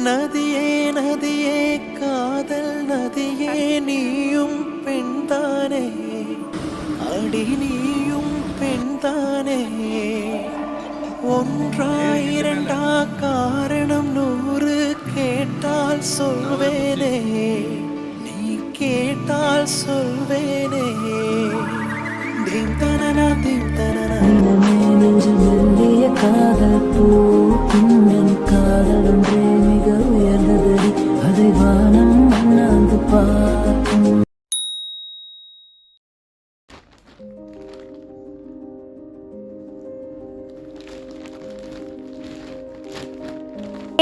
நதியே நதியே காதல் நதியே நீயும் பெண்தானே அடி நீயும் பெண்தானே ஒன்றா இரண்டா காரணம் 100 கேட்டால் சொல்வேனே நீ கேட்டால் சொல்வேனே தீம் தனனா தீம் தனனா நெஞ்சில் காதல் பூ பின்னன் காதல் ஒன்றே மிக உயர்ந்ததடி அதை வானம் அண்ணாந்து பார்க்கும்.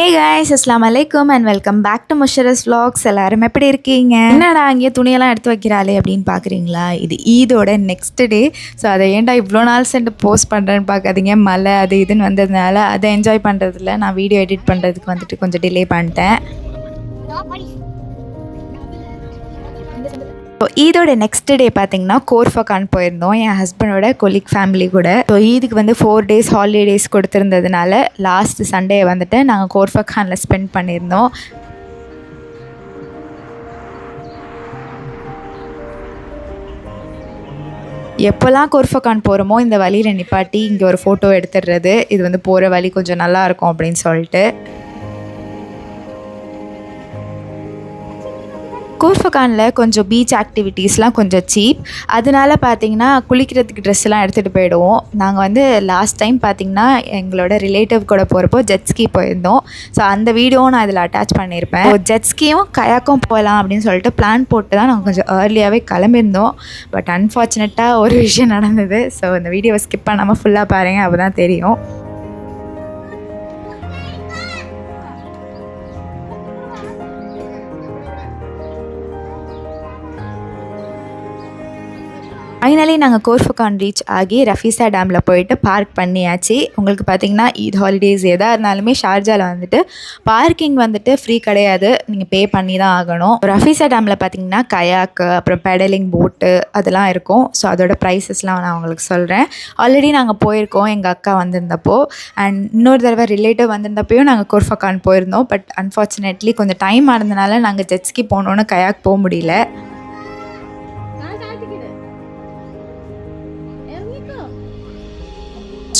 ஹே கைஸ், அஸ்ஸலாமு அலைக்கும் அண்ட் வெல்கம் பேக் டு முஷரஸ் vlogs. எல்லாரும் எப்படி இருக்கீங்க? என்னடா அங்கேயே துணியெல்லாம் எடுத்து வைக்கிறாளே அப்படின்னு பார்க்குறீங்களா? இது ஈதோட நெக்ஸ்ட் டே. ஸோ அதை ஏன்டா இவ்வளோ நாள் சென்று போஸ்ட் பண்ணுறேன்னு பார்க்காதீங்க. மழை அது இதுன்னு வந்ததுனால அதை என்ஜாய் பண்ணுறதுல நான் வீடியோ எடிட் பண்ணுறதுக்கு வந்துட்டு கொஞ்சம் டிலே பண்ணிட்டேன். ஸோ ஈதோட நெக்ஸ்ட் டே பார்த்தீங்கன்னா கோர்ஃபகான் போயிருந்தோம் என் ஹஸ்பண்டோட கொலிக் ஃபேமிலி கூட. ஸோ ஈதுக்கு வந்து 4 days ஹாலிடேஸ் கொடுத்துருந்ததுனால லாஸ்ட் சண்டே வந்துட்டு நாங்கள் கோர்ஃபகானில் ஸ்பெண்ட் பண்ணியிருந்தோம். எப்போல்லாம் கோர்ஃபகான் போகிறோமோ இந்த வழியில் நிப்பாட்டி இங்கே ஒரு ஃபோட்டோ எடுத்துடுறது. இது வந்து போகிற வழி கொஞ்சம் நல்லாயிருக்கும் அப்படின்னு சொல்லிட்டு. கோர்ஃபகானில் கொஞ்சம் பீச் ஆக்டிவிட்டீஸ்லாம் கொஞ்சம் சீப். அதனால பார்த்திங்கன்னா குளிக்கிறதுக்கு ட்ரெஸ்லாம் எடுத்துகிட்டு போயிடுவோம். நாங்கள் வந்து லாஸ்ட் டைம் பார்த்திங்கன்னா எங்களோட ரிலேட்டிவ் கூட போகிறப்போ ஜெட்ஸ்கி போயிருந்தோம். ஸோ அந்த வீடியோவும் நான் இதில் அட்டாச் பண்ணியிருப்பேன். ஜெட்ஸ்கியும் கயாக்கும் போகலாம் அப்படின்னு சொல்லிட்டு பிளான் போட்டு தான் நாங்கள் கொஞ்சம் ஏர்லியாகவே கிளம்பியிருந்தோம். பட் அன்ஃபார்ச்சுனேட்டாக ஒரு விஷயம் நடந்தது. ஸோ இந்த வீடியோவை ஸ்கிப் பண்ணாமல் ஃபுல்லாக பாருங்கள், அப்போ தான் தெரியும். ஃபைனலி நாங்கள் கோர்ஃபகான் ரீச் ஆகி ரஃபீஸா டேமில் போயிட்டு பார்க் பண்ணியாச்சு. உங்களுக்கு பார்த்திங்கன்னா ஈத் ஹாலிடேஸ் எதாக இருந்தாலுமே ஷார்ஜாவில் வந்துட்டு பார்க்கிங் வந்துட்டு ஃப்ரீ கிடையாது, நீங்கள் பே பண்ணி தான் ஆகணும். ரஃபீஸா டேமில் பார்த்திங்கன்னா கயாக்கு அப்புறம் பெடலிங் போட்டு அதெல்லாம் இருக்கும். ஸோ அதோட ப்ரைஸஸ்லாம் நான் உங்களுக்கு சொல்கிறேன். ஆல்ரெடி நாங்கள் போயிருக்கோம் எங்கள் அக்கா வந்திருந்தப்போ. அண்ட் இன்னொரு தடவை ரிலேட்டிவ் வந்திருந்தப்பையும் நாங்கள் கோர்ஃபகான் போயிருந்தோம். பட் அன்ஃபார்ச்சுனேட்லி கொஞ்சம் டைம் ஆனதுனால நாங்கள் ஜெட்ஸ்கி போனோன்னு கயாக் போக முடியல.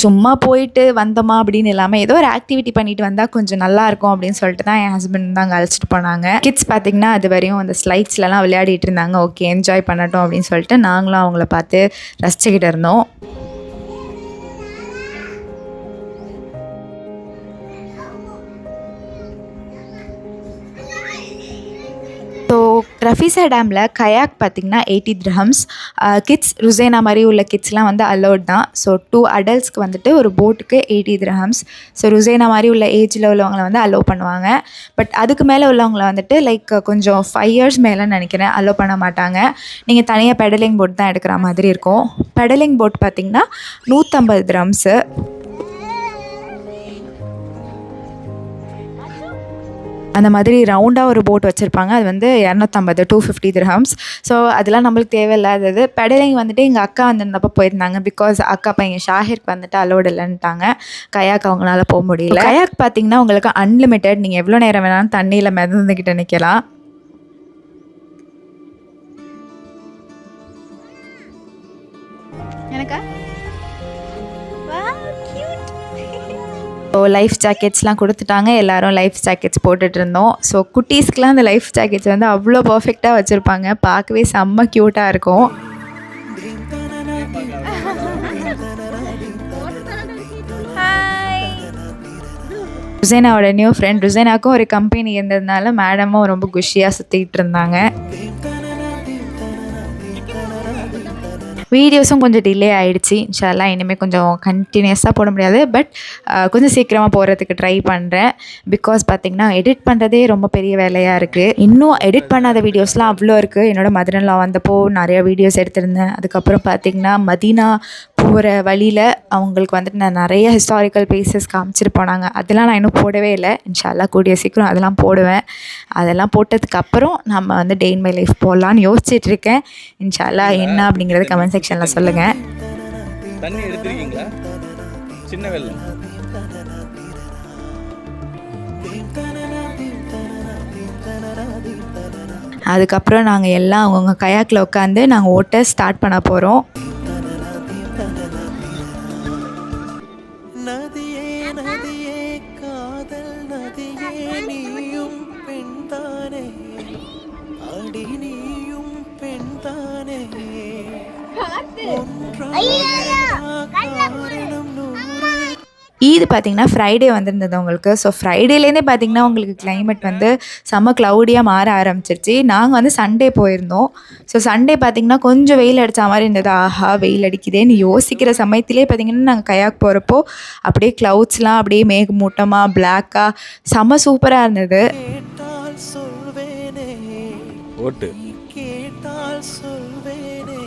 சும்மா போயிட்டு வந்தோமா அப்படின்னு இல்லாமல் ஏதோ ஒரு ஆக்டிவிட்டி பண்ணிட்டு வந்தால் கொஞ்சம் நல்லாயிருக்கும் அப்படின்னு சொல்லிட்டு தான் என் ஹஸ்பண்ட் தான் அங்கே அழைச்சிட்டு போனாங்க. கிட்ஸ் பார்த்திங்கன்னா அது வரையும் அந்த ஸ்லைட்ஸ்லலாம் விளையாடிட்டு இருந்தாங்க. ஓகே, என்ஜாய் பண்ணட்டும் அப்படின்னு சொல்லிட்டு நாங்களும் அவங்கள பார்த்து ரசிச்சுக்கிட்டு இருந்தோம். ஸோ ரஃபீஸா டேமில் கயாக் பார்த்திங்கன்னா 80 dirhams. கிட்ஸ் ருசேனா மாதிரி உள்ள கிட்ஸ்லாம் வந்து அலோட் தான். ஸோ 2 adultsக்கு வந்துட்டு ஒரு போட்டுக்கு 80 dirhams. ஸோ ருசேனா மாதிரி உள்ள ஏஜில் உள்ளவங்களை வந்து அலோவ் பண்ணுவாங்க. பட் அதுக்கு மேலே உள்ளவங்களை வந்துட்டு லைக் கொஞ்சம் 5 years மேலேன்னு நினைக்கிறேன் அலோவ் பண்ண மாட்டாங்க. நீங்கள் தனியாக பெடலிங் போட் தான் எடுக்கிற மாதிரி இருக்கும். பெடலிங் போட் பார்த்திங்கன்னா 150 dirhams. அந்த மாதிரி ரவுண்டாக ஒரு போட் வச்சுருப்பாங்க. அது வந்து 250 dirhams. ஸோ அதெல்லாம் நம்மளுக்கு தேவையில்லாதது. பெடலிங் வந்துட்டு எங்கள் அக்கா வந்திருந்தப்போ போயிருந்தாங்க. பிகாஸ் அக்கா பையன் ஷாஹிருக்கு வந்துட்டு அலோடு இல்லைன்ட்டாங்க. கயாக் அவங்களால போக முடியல. கயாக் பார்த்திங்கன்னா உங்களுக்கு அன்லிமிட்டெட். நீங்கள் எவ்வளோ நேரம் வேணாலும் தண்ணியில் மிதந்துக்கிட்டு நிற்கலாம். எனக்கா ஸோ லைஃப் ஜாக்கெட்ஸ்லாம் கொடுத்துட்டாங்க. எல்லோரும் லைஃப் ஜாக்கெட்ஸ் போட்டுட்டு இருந்தோம். ஸோ குட்டீஸ்க்கெலாம் அந்த லைஃப் ஜாக்கெட்ஸ் வந்து அவ்வளோ பர்ஃபெக்டாக வச்சுருப்பாங்க. பார்க்கவே செம்ம க்யூட்டாக இருக்கும். ருசேனாவோட நியூ ஃப்ரெண்ட். ருசேனாவுக்கும் ஒரு கம்பெனி இருந்ததுனால மேடமும் ரொம்ப குஷியாக சுற்றிக்கிட்டு இருந்தாங்க. வீடியோஸும் கொஞ்சம் டிலே ஆகிடுச்சி. இன்ஷால்லா இனிமேல் கொஞ்சம் கண்டினியூஸாக போட முடியாது. பட் கொஞ்சம் சீக்கிரமாக போடுறதுக்கு ட்ரை பண்ணுறேன். பிகாஸ் பார்த்திங்கன்னா எடிட் பண்ணுறதே ரொம்ப பெரிய வேலையாக இருக்குது. இன்னும் எடிட் பண்ணாத வீடியோஸ்லாம் அவ்வளோ இருக்குது. என்னோடய மதர்இன்லா வந்தப்போ நிறைய வீடியோஸ் எடுத்திருந்தேன். அதுக்கப்புறம் பார்த்திங்கன்னா மதீனா போகிற வழியில் அவங்களுக்கு வந்துட்டு நான் நிறைய ஹிஸ்டாரிக்கல் பிளேசஸ் காமிச்சிட்டு போனாங்க. அதெல்லாம் நான் இன்னும் போடவே இல்லை. இன்ஷால்லா கூடிய சீக்கிரம் அதெல்லாம் போடுவேன். அதெல்லாம் போட்டதுக்கப்புறம் நம்ம வந்து டே இன் மை லைஃப் போடலான்னு யோசிச்சுட்ருக்கேன். இன்ஷால்லா என்ன அப்படிங்கிறது கமெண்ட் செக்ஷனில் சொல்லுங்கள். தண்ணி எடுத்துருக்கீங்களா? சின்ன வெள்ளம் அதுக்கப்புறம் நாங்கள் எல்லாம் அவங்கவுங்க கயாக்கில் உட்காந்து நாங்கள் ஓட்ட ஸ்டார்ட் பண்ண போகிறோம். நதியே நதியே காதல் நதியே நீயும் பெண்தானே அடி நீயும் பெண்தானே காரணம் நூறு. இது பார்த்திங்கன்னா ஃப்ரைடே வந்திருந்தது உங்களுக்கு. ஸோ ஃப்ரைடேலேருந்தே பார்த்திங்கன்னா உங்களுக்கு கிளைமேட் வந்து செம்ம க்ளவுடியாக மாற ஆரம்பிச்சிருச்சு. நாங்கள் வந்து சண்டே போயிருந்தோம். ஸோ சண்டே பார்த்திங்கன்னா கொஞ்சம் வெயில் அடித்த மாதிரி இருந்தது. ஆஹா வெயில் அடிக்குதேன்னு யோசிக்கிற சமயத்திலே பார்த்திங்கன்னா நாங்கள் கயாக் போகிறப்போ அப்படியே க்ளவுட்ஸ்லாம் அப்படியே மேகமூட்டமாக பிளாக்காக செம்ம சூப்பராக இருந்தது. கேட்டால் சொல்வேனே ஓட்டு கேட்டால் சொல்வேனே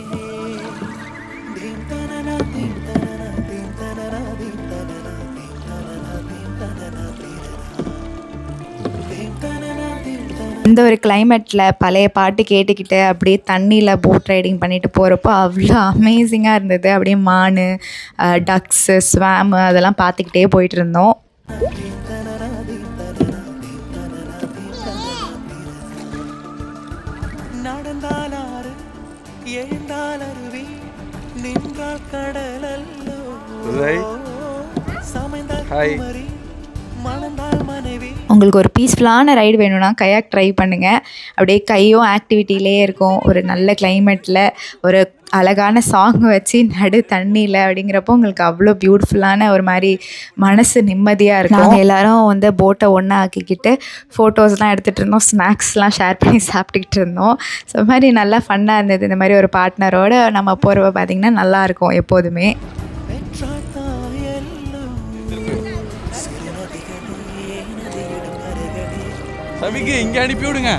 தீம் தனனா தீம் தனனா தீம் தனனா தீம் தனனா தீம் தனனா தீம் தனனா தீம் தனனா தீம் தனனா. இந்த ஒரு கிளைமேட்டில் பழைய பாட்டு கேட்டுக்கிட்டு அப்படியே தண்ணியில் போட் ரைடிங் பண்ணிட்டு போகிறப்போ அவ்வளோ அமேசிங்காக இருந்தது. அப்படியே மான், டக்ஸு, ஸ்வாமு அதெல்லாம் பார்த்துக்கிட்டே போயிட்டு இருந்தோம். நடந்தால் ஆறு எழுந்தால் அருவி நின்றால் கடலல்லோ சமைந்தால் குமரி மணந்தால் மனைவி. உங்களுக்கு ஒரு பீஸ்ஃபுல்லான ரைடு வேணும்னா கயாக் ட்ரை பண்ணுங்கள். அப்படியே கையும் ஆக்டிவிட்டிலே இருக்கும். ஒரு நல்ல கிளைமேட்டில் ஒரு அழகான சாங் வச்சு நடு தண்ணியில் அப்படிங்கிறப்போ உங்களுக்கு அவ்வளோ பியூட்டிஃபுல்லான ஒரு மாதிரி மனசு நிம்மதியாக இருக்கும். நாங்கள் எல்லோரும் வந்து போட்டை ஒன்றா ஆக்கிக்கிட்டு ஃபோட்டோஸ்லாம் எடுத்துகிட்டு இருந்தோம். ஸ்நாக்ஸ்லாம் ஷேர் பண்ணி சாப்பிட்டுக்கிட்டு இருந்தோம். ஸோ இது மாதிரி நல்லா ஃபன்னாக இருந்தது. இந்த மாதிரி ஒரு பார்ட்னரோடு நம்ம போகிறப்ப பார்த்திங்கன்னா நல்லாயிருக்கும் எப்போதுமே. சவிக்கு இங்கே அனுப்பி விடுங்க.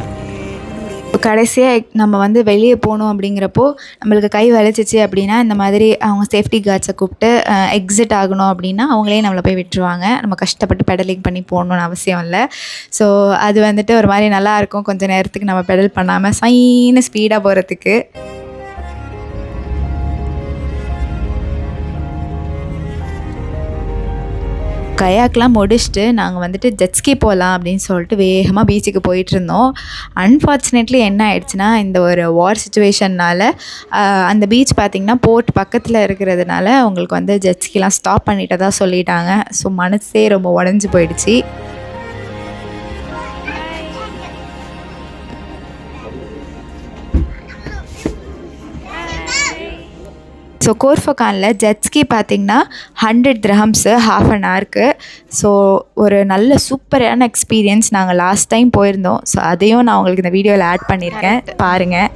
கடைசியாக நம்ம வந்து வெளியே போகணும் அப்படிங்கிறப்போ நம்மளுக்கு கை வலிச்சிச்சு அப்படின்னா இந்த மாதிரி அவங்க சேஃப்டி கார்ட்ஸை கூப்பிட்டு எக்ஸிட் ஆகணும் அப்படின்னா அவங்களே நம்மளை போய் விட்டுருவாங்க. நம்ம கஷ்டப்பட்டு பெடலிங் பண்ணி போகணுன்னு அவசியம் இல்லை. ஸோ அது வந்துட்டு ஒரு மாதிரி நல்லாயிருக்கும். கொஞ்சம் நேரத்துக்கு நம்ம பெடல் பண்ணாமல் சைன்னு ஸ்பீடாக போகிறதுக்கு. கயாக்லாம் முடிச்சுட்டு நாங்கள் வந்துட்டு ஜெட்ஸ்கி போகலாம் அப்படின்னு சொல்லிட்டு வேகமாக பீச்சுக்கு போயிட்டுருந்தோம். அன்ஃபார்ச்சுனேட்லி என்ன ஆயிடுச்சுன்னா இந்த ஒரு வார் சுச்சுவேஷன்னால் அந்த பீச் பார்த்திங்கன்னா போர்ட் பக்கத்தில் இருக்கிறதுனால உங்களுக்கு வந்து ஜெட்ஸ்கிலாம் ஸ்டாப் பண்ணிட்டதா சொல்லிட்டாங்க. ஸோ மனசே ரொம்ப உடஞ்சி போயிடுச்சு. ஸோ கோர்ஃபகானில் ஜெட்ஸ்கி பார்த்திங்கன்னா 100 dirhams ½ an hourக்கு. ஸோ ஒரு நல்ல சூப்பரான எக்ஸ்பீரியன்ஸ். நாங்கள் லாஸ்ட் டைம் போயிருந்தோம். ஸோ அதையும் நான் உங்களுக்கு இந்த வீடியோவில் ஆட் பண்ணியிருக்கேன், பாருங்கள்.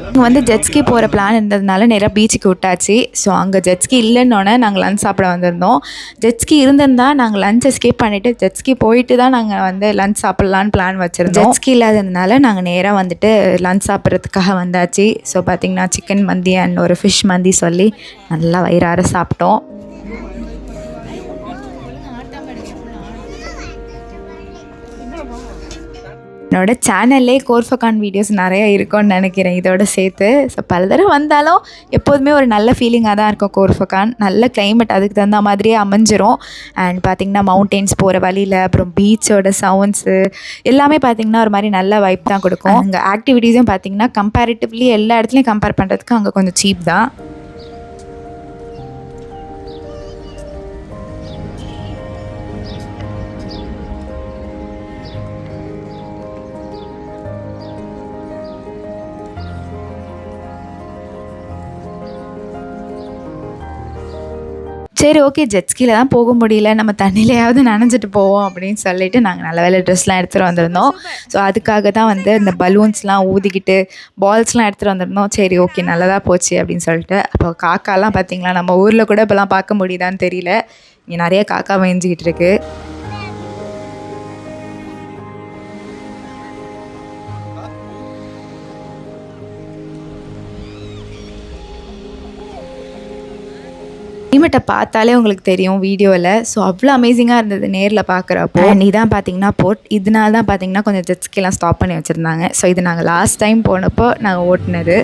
இங்கே வந்து ஜெட்ஸ்கி போகிற பிளான் இருந்ததுனால நேராக பீச்சுக்கு விட்டாச்சு. ஸோ அங்கே ஜெட்ஸ்கி இல்லைன்னொன்னே நாங்கள் லஞ்ச் சாப்பிட வந்திருந்தோம். ஜெட்ஸ்கி இருந்திருந்தால் நாங்கள் லஞ்சை ஸ்கிப் பண்ணிவிட்டு ஜெட்ஸ்கி போயிட்டு தான் நாங்கள் வந்து லஞ்ச் சாப்பிட்லான்னு பிளான் வச்சுருந்தோம். ஜெட்ஸ்கி இல்லாததுனால நாங்கள் நேராக வந்துட்டு லஞ்ச் சாப்பிட்றதுக்காக வந்தாச்சு. ஸோ பார்த்திங்கன்னா சிக்கன் மந்தி அண்ட் ஒரு ஃபிஷ் மந்தி சொல்லி நல்லா வயிறார சாப்பிட்டோம். என்னோட சேனல்லே கோர்ஃபகான் வீடியோஸ் நிறையா இருக்கும்னு நினைக்கிறேன் இதோட சேர்த்து. ஸோ பல தடவை வந்தாலும் எப்போதுமே ஒரு நல்ல ஃபீலிங்காக தான் இருக்கும் கோர்ஃபகான். நல்ல கிளைமேட் அதுக்கு தகுந்த மாதிரியே அமைஞ்சிரும். அண்ட் பார்த்திங்கன்னா மவுண்டெயின்ஸ் போகிற வழியில் அப்புறம் பீச்சோட சவுண்ட்ஸு எல்லாமே பார்த்திங்கன்னா ஒரு மாதிரி நல்ல வைப் தான் கொடுக்கும். அங்கே ஆக்டிவிட்டீஸும் பார்த்திங்கன்னா கம்பேரிட்டிவ்லி எல்லா இடத்துலையும் கம்பேர் பண்ணுறதுக்கு அங்கே கொஞ்சம் சீப் தான். சரி ஓகே ஜெட்ஸ்கியில் தான் போக முடியல, நம்ம தண்ணியிலையாவது நனைஞ்சிட்டு போவோம் அப்படின்னு சொல்லிட்டு நாங்கள் நல்ல வேலை ட்ரெஸ்லாம் எடுத்துகிட்டு வந்திருந்தோம். ஸோ அதுக்காக தான் வந்து இந்த பலூன்ஸ்லாம் ஊதிக்கிட்டு பால்ஸ்லாம் எடுத்துகிட்டு வந்திருந்தோம். சரி ஓகே நல்லதாக போச்சு அப்படின்னு சொல்லிட்டு. அப்போ காக்காலாம் பார்த்திங்களா, நம்ம ஊரில் கூட இப்போலாம் பார்க்க முடியுதான்னு தெரியல, இங்கே நிறைய காக்கா மேய்ஞ்சிக்கிட்டு இருக்குது. கிளைமேட்டை பார்த்தாலே உங்களுக்கு தெரியும் வீடியோவில். ஸோ அவ்வளோ அமேசிங்காக இருந்தது நேரில் பார்க்குறப்போ. நீ தான் பார்த்தீங்கன்னா போட் இதனால தான் பார்த்தீங்கன்னா கொஞ்சம் ஜெட்ஸ்கிலாம் ஸ்டாப் பண்ணி வச்சுருந்தாங்க. ஸோ இது நாங்கள் லாஸ்ட் டைம் போனப்போ நாங்கள் ஓட்டினது.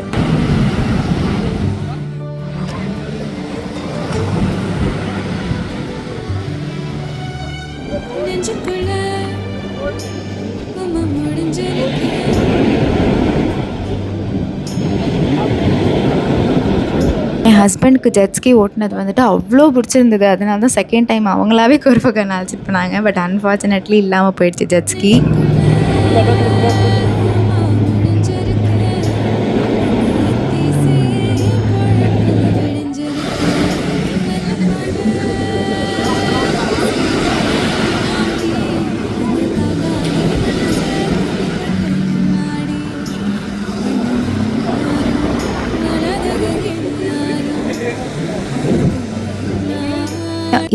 நெஞ்சு என் ஹஸ்பண்டுக்கு ஜெட்ஸ்கி ஓட்டினது வந்துட்டு அவ்வளோ பிடிச்சிருந்தது. அதனால தான் செகண்ட் டைம் அவங்களாவே கோர்ஃபகன் அழைச்சிட்டு போனாங்க. பட் அன்ஃபார்ச்சுனேட்லி இல்லாமல் போயிடுச்சு ஜெட்ஸ்கி.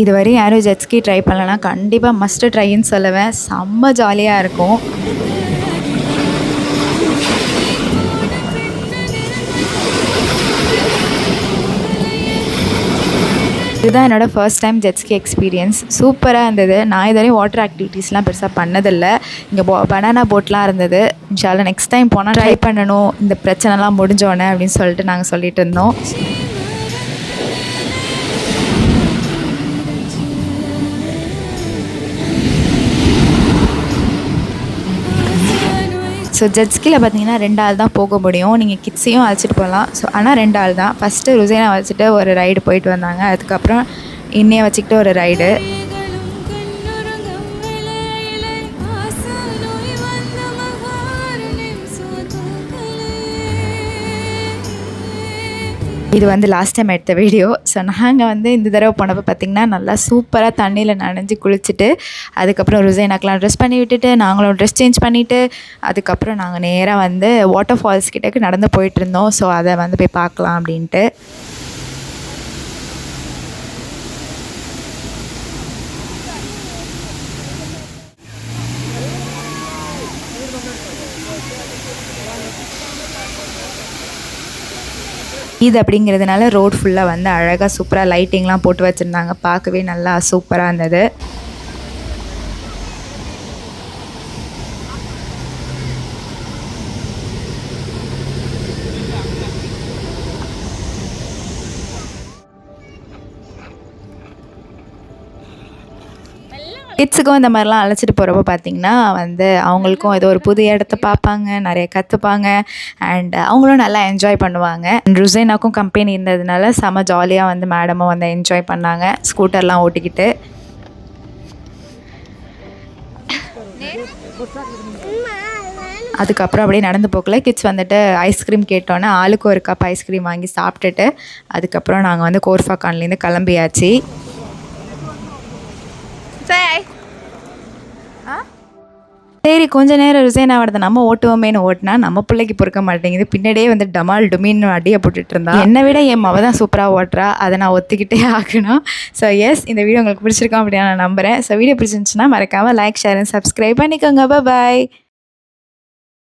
இதுவரை யாரும் ஜெட்ஸ்கி ட்ரை பண்ணலன்னா கண்டிப்பாக மஸ்ட்டு ட்ரைன்னு சொல்லுவேன். செம்ம ஜாலியாக இருக்கும். இதுதான் என்னோடய ஃபர்ஸ்ட் டைம் ஜெட்ஸ்கி எக்ஸ்பீரியன்ஸ். சூப்பராக இருந்தது. நான் இதுவரையும் வாட்டர் ஆக்டிவிட்டீஸ்லாம் பெருசாக பண்ணதில்லை. இங்கே பனானா போட்லாம் இருந்தது. இன்ஷால்லா நெக்ஸ்ட் டைம் போனால் ட்ரை பண்ணணும், இந்த பிரச்சனைலாம் முடிஞ்சோடனே அப்படின்னு சொல்லிட்டு நாங்கள் சொல்லிட்டு இருந்தோம். ஸோ ஜெட்ஸ்கியில் பார்த்தீங்கன்னா 2 ஆள் தான் போக முடியும். நீங்கள் கிட்ஸையும் அழைச்சிட்டு போகலாம். ஸோ ஆனால் 2 ஆள் தான். ஃபஸ்ட்டு ருசைனா வச்சுட்டு ஒரு ரைடு போயிட்டு வந்தாங்க. அதுக்கப்புறம் இன்னையை வச்சுக்கிட்டு ஒரு ரைடு. இது வந்து லாஸ்ட் டைம் எடுத்த வீடியோ. ஸோ நாங்கள் வந்து இந்த தடவை போனப்போ பார்த்திங்கன்னா நல்லா சூப்பராக தண்ணியில் நனைஞ்சு குளிச்சுட்டு அதுக்கப்புறம் ருசைனாக்கெலாம் ட்ரெஸ் பண்ணி விட்டுட்டு நாங்களும் ட்ரெஸ் சேஞ்ச் பண்ணிவிட்டு அதுக்கப்புறம் நாங்கள் நேராக வந்து வாட்டர் ஃபால்ஸ் கிட்டக்கு நடந்து போயிட்டுருந்தோம். ஸோ அதை வந்து போய் பார்க்கலாம் அப்படின்ட்டு. இது அப்படிங்கிறதுனால ரோட் ஃபுல்லாக வந்து அழகாக சூப்பராக லைட்டிங்லாம் போட்டு வச்சுருந்தாங்க. பார்க்கவே நல்லா சூப்பராக இருந்தது. கிட்ஸுக்கும் இந்த மாதிரிலாம் அழைச்சிட்டு போகிறப்போ பார்த்திங்கன்னா வந்து அவங்களுக்கும் ஏதோ ஒரு புது இடத்த பார்ப்பாங்க, நிறைய கற்றுப்பாங்க அண்ட் அவங்களும் நல்லா என்ஜாய் பண்ணுவாங்க. ருசைனாக்கும் கம்பெனி இருந்ததுனால செம ஜாலியாக வந்து மேடமும் வந்து என்ஜாய் பண்ணாங்க ஸ்கூட்டர்லாம் ஓட்டிக்கிட்டு. அதுக்கப்புறம் அப்படியே நடந்து போக்கல கிட்ஸ் வந்துட்டு ஐஸ்கிரீம் கேட்டோன்னே ஆளுக்கு ஒரு கப் ஐஸ்கிரீம் வாங்கி சாப்பிட்டுட்டு அதுக்கப்புறம் நாங்கள் வந்து கோர்ஃபாகான்லேருந்து கிளம்பியாச்சு. சரி கொஞ்ச நேரம் ருசைனா வருது நம்ம ஓட்டுவோமேனு ஓட்டினா நம்ம பிள்ளைக்கு பொறுக்க மாட்டேங்குது. பின்னாடியே வந்து டமால் டுமின்னு அடியை போட்டுட்டு இருந்தா. என்னை விட என் மவ தான் சூப்பராக ஓட்டுறா. அதை நான் ஒத்துக்கிட்டே ஆகணும். ஸோ எஸ் இந்த வீடியோ உங்களுக்கு பிடிச்சிருக்கோம் அப்படின்னு நான் நம்புகிறேன். ஸோ வீடியோ பிடிச்சிருந்துச்சுன்னா மறக்காமல் லைக் ஷேர் அண்ட் சப்ஸ்கிரைப் பண்ணிக்கோங்க. பாய்.